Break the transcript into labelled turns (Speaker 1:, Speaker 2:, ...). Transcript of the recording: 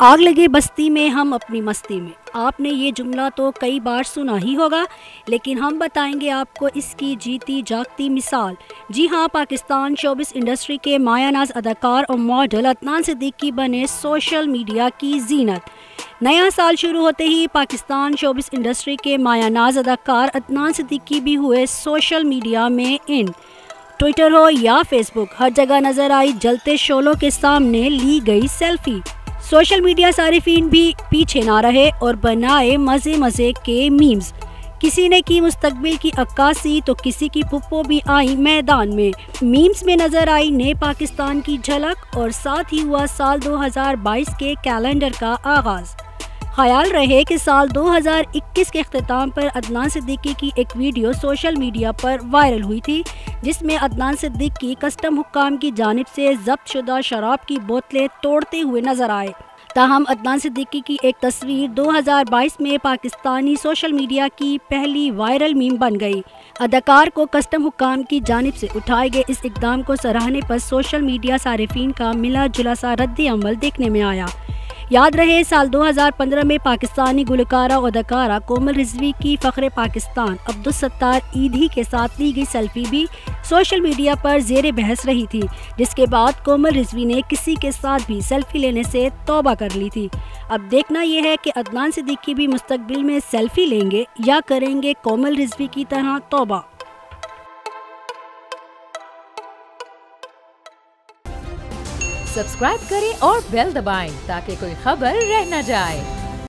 Speaker 1: आग लगे बस्ती में हम अपनी मस्ती में। आपने ये जुमला तो कई बार सुना ही होगा, लेकिन हम बताएंगे आपको इसकी जीती जागती मिसाल। जी हाँ, पाकिस्तान शोबिस इंडस्ट्री के मायानाज अदाकार और मॉडल अदनान सिद्दीकी बने सोशल मीडिया की जीनत। नया साल शुरू होते ही पाकिस्तान शोबिस इंडस्ट्री के मायानाज अदाकार अदनान सिद्दीकी भी हुए सोशल मीडिया में इन। ट्विटर हो या फेसबुक, हर जगह नजर आई जलते शोलों के सामने ली गई सेल्फी। सोशल मीडिया सारिफीन भी पीछे ना रहे और बनाए मजे मजे के मीम्स। किसी ने की मुस्तकबिल की अक्कासी तो किसी की पुप्पो भी आई मैदान में। मीम्स में नजर आई नए पाकिस्तान की झलक और साथ ही हुआ साल 2022 के कैलेंडर का आगाज। ख्याल रहे कि साल 2021 के अख्तिताम पर अदनान सिद्दीकी की एक वीडियो सोशल मीडिया पर वायरल हुई थी, जिसमें अदनान सिद्दीकी कस्टम हुक्काम की जानिब से जब्त शुदा शराब की बोतलें तोड़ते हुए नजर आए। ताहम अदनान सिद्दीकी की एक तस्वीर 2022 में पाकिस्तानी सोशल मीडिया की पहली वायरल मीम बन गई। अदाकार को कस्टम हुक्काम की जानिब से उठाए गए इस इकदाम को सराहने पर सोशल मीडिया सारिफीन का मिला जुला सा रद्द अमल देखने में आया। याद रहे, साल 2015 में पाकिस्तानी गुलकारा और अदाकारा कोमल रिजवी की फ़ख्रे पाकिस्तान अब्दुल सत्तार ईदी के साथ ली गई सेल्फी भी सोशल मीडिया पर ज़ेरे बहस रही थी, जिसके बाद कोमल रिजवी ने किसी के साथ भी सेल्फी लेने से तौबा कर ली थी। अब देखना यह है कि अदनान सिद्दीकी भी मुस्तकबिल में सेल्फी लेंगे या करेंगे कोमल रिजवी की तरह तौबा।
Speaker 2: सब्सक्राइब करें और बेल दबाएं ताकि कोई खबर रह न जाए।